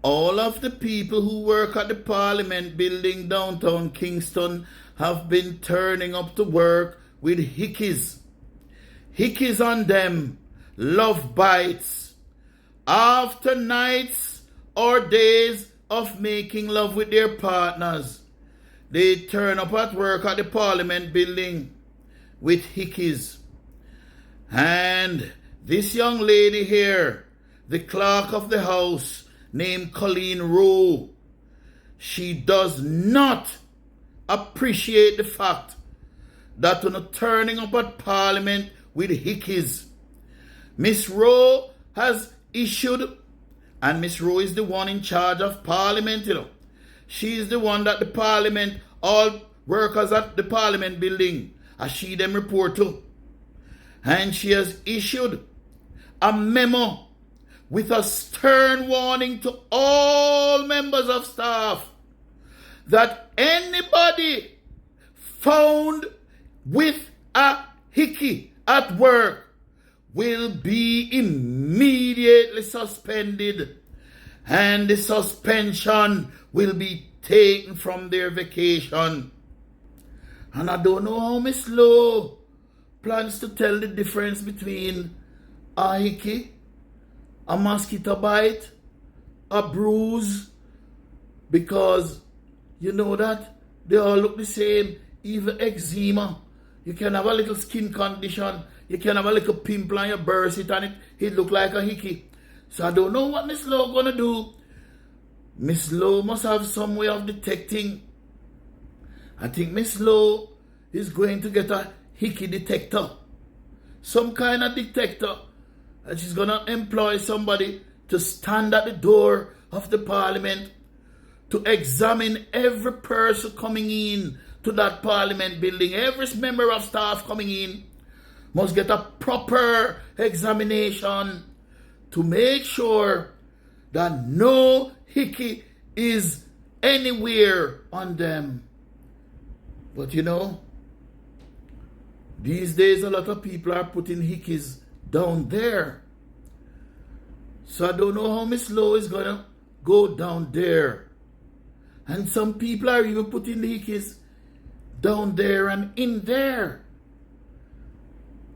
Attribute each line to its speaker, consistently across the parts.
Speaker 1: All of the people who work at the Parliament building downtown Kingston have been turning up to work with hickeys. Hickeys on them, love bites. After nights or days of making love with their partners, they turn up at work at the Parliament building with hickeys. And this young lady here, the clerk of the house, named Colleen Rowe, she does not appreciate the fact that on turning up at Parliament with hickeys. Miss Rowe has issued, and Miss Rowe is the one in charge of Parliament, She is the one that the Parliament, all workers at the Parliament building, as she them report to. And she has issued a memo with a stern warning to all members of staff that anybody found with a hickey at work will be immediately suspended, and the suspension will be taken from their vacation. And I don't know how Miss Lowe plans to tell the difference between a hickey, a mosquito bite, a bruise, because you know that they all look the same. Even eczema, you can have a little skin condition, you can have a little pimple on your burst it and it look like a hickey. So I don't know what Miss Lowe gonna do. Miss Lowe must have some way of detecting. I think Miss Lowe is going to get a hickey detector, some kind of detector, and she's gonna employ somebody to stand at the door of the Parliament to examine every person coming in to that Parliament building. Every member of staff coming in must get a proper examination to make sure that no hickey is anywhere on them. But these days a lot of people are putting hickeys down there. So I don't know how Miss Lowe is going to go down there. And some people are even putting the hickeys down there and in there.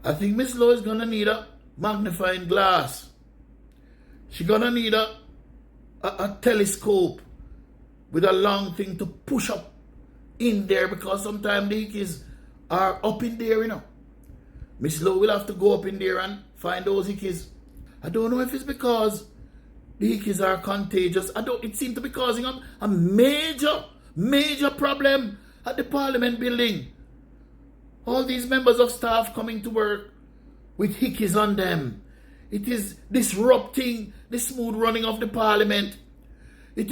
Speaker 1: I think Miss Lowe is going to need a magnifying glass. She's going to need a telescope with a long thing to push up in there, because sometimes the hickeys are up in there, Miss Lowe will have to go up in there and find those hickeys. I don't know if it's because the hickeys are contagious. It seems to be causing a major problem at the Parliament building. All these members of staff coming to work with hickeys on them. It is disrupting the smooth running of the Parliament. It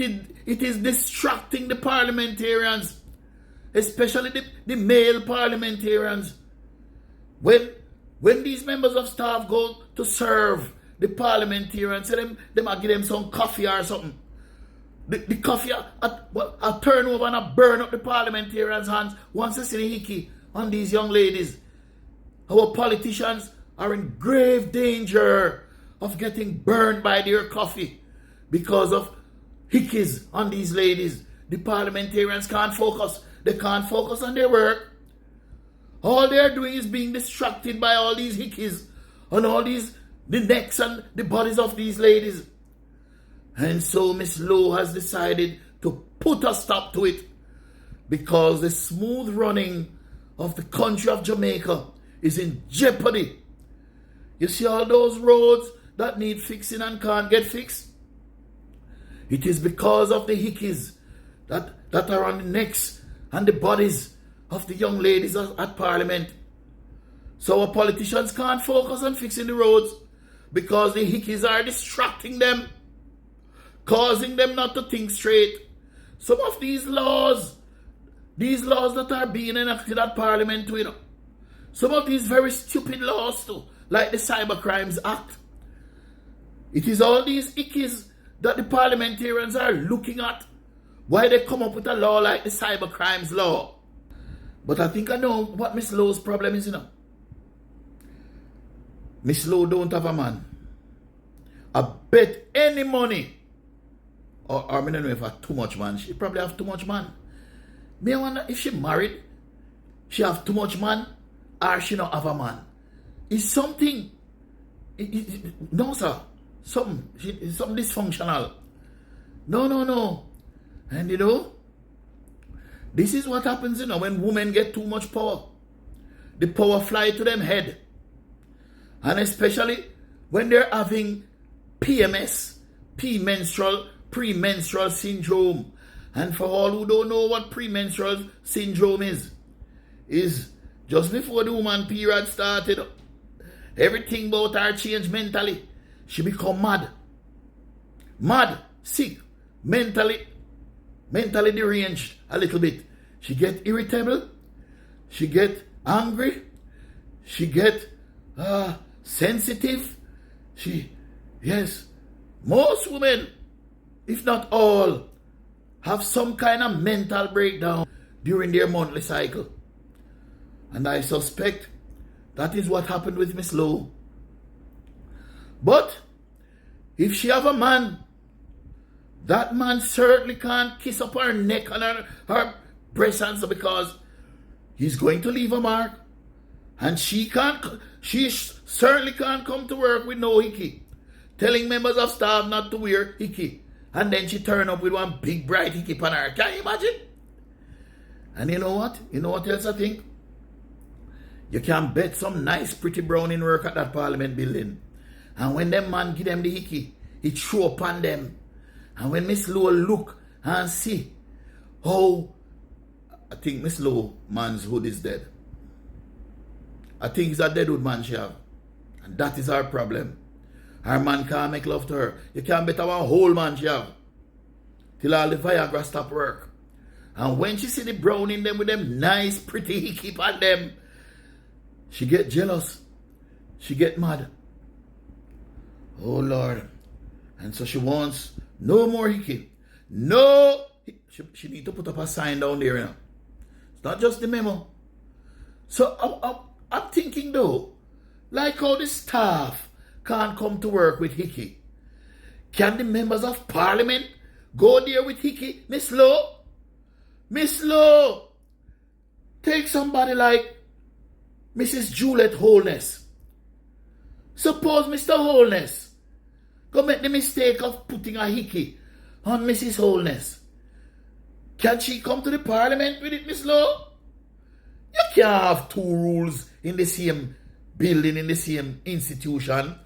Speaker 1: is distracting the parliamentarians, especially the male parliamentarians. When these members of staff go to serve the parliamentarians, they might give them some coffee or something. The coffee I turn over and I burn up the parliamentarians' hands once they see the hickey on these young ladies. Our politicians are in grave danger of getting burned by their coffee because of hickeys on these ladies. The parliamentarians can't focus. They can't focus on their work. All they're doing is being distracted by all these hickeys on all the necks and the bodies of these ladies. And so Miss Lowe has decided to put a stop to it, because the smooth running of the country of Jamaica is in jeopardy. You see all those roads that need fixing and can't get fixed? It is because of the hickeys that are on the necks and the bodies of the young ladies at Parliament. So our politicians can't focus on fixing the roads because the hickeys are distracting them, causing them not to think straight. Some of these laws that are being enacted at Parliament too, some of these very stupid laws too, like the Cyber Crimes Act. It is all these hickeys that the parliamentarians are looking at why they come up with a law like the Cyber Crimes Law. But I think I know what Miss Lowe's problem is, Miss Lowe don't have a man. I bet any money or I don't know if her too much man. She probably have too much man. Me wonder if she married, she have too much man, or she not have a man. It's something. No, sir. Something dysfunctional. No. And this is what happens, when women get too much power. The power fly to them head. And especially when they're having PMS, premenstrual syndrome. And for all who don't know what premenstrual syndrome is just before the woman period started, everything about her changed mentally. She become mad, sick, mentally deranged a little bit. She get irritable, she get angry, she get sensitive. Most women, if not all, have some kind of mental breakdown during their monthly cycle. And I suspect that is what happened with Miss Lowe. But if she have a man, that man certainly can't kiss up her neck and her breast and so, because he's going to leave a mark. And she certainly can't come to work with no hickey, telling members of staff not to wear hickey. And then she turn up with one big bright hickey on her. Can you imagine? And you know what? You know what else I think? You can bet some nice pretty brown in work at that parliament building. And when them man give them the hickey, it throw upon them. And when Miss Lowe look and see how, I think Miss Lowe man's hood is dead. I think it's a deadwood man she have. And that is her problem. Her man can't make love to her. You can't bet one whole man she have. Till all the Viagra stop work. And when she see the brown in them with them nice pretty hickey on them, she get jealous. She get mad. Oh Lord. And so she wants no more hickey. No. She need to put up a sign down there. It's not just the memo. So I'm thinking though, like how the staff can't come to work with hickey, can the members of parliament go there with hickey? Miss Lowe, take somebody like Mrs. Juliet Holness. Suppose Mr. Holness go make the mistake of putting a hickey on Mrs. Holness. Can she come to the parliament with it, Miss Lowe? You can't have two rules in the same building, in the same institution.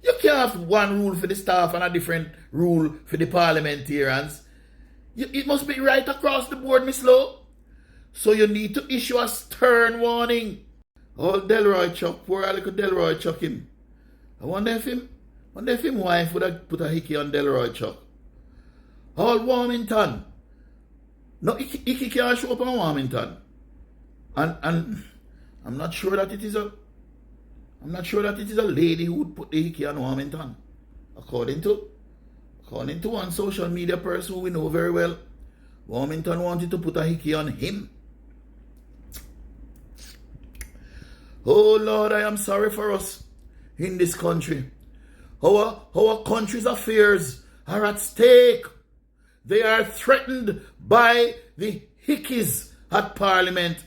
Speaker 1: You can't have one rule for the staff and a different rule for the parliamentarians. It must be right across the board, Miss Lowe. So you need to issue a stern warning. Oh, Delroy Chuck, poor little Delroy Chuck him. I wonder if him wife would have put a hickey on Delroy Chuck. All Warmington. No, Hickey can't show up on Warmington. And I'm not sure that it is a lady who would put the hickey on Warmington. According to one social media person who we know very well, Warmington wanted to put a hickey on him. Oh Lord, I am sorry for us in this country. Our country's affairs are at stake. They are threatened by the hickeys at Parliament.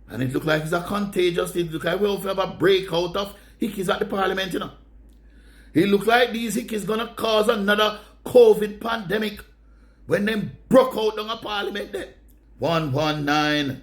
Speaker 1: And it looks like it's a contagious. It looks like we'll have a breakout of hickeys at the Parliament, It looks like these hickeys gonna cause another COVID pandemic when they broke out on a Parliament there. 119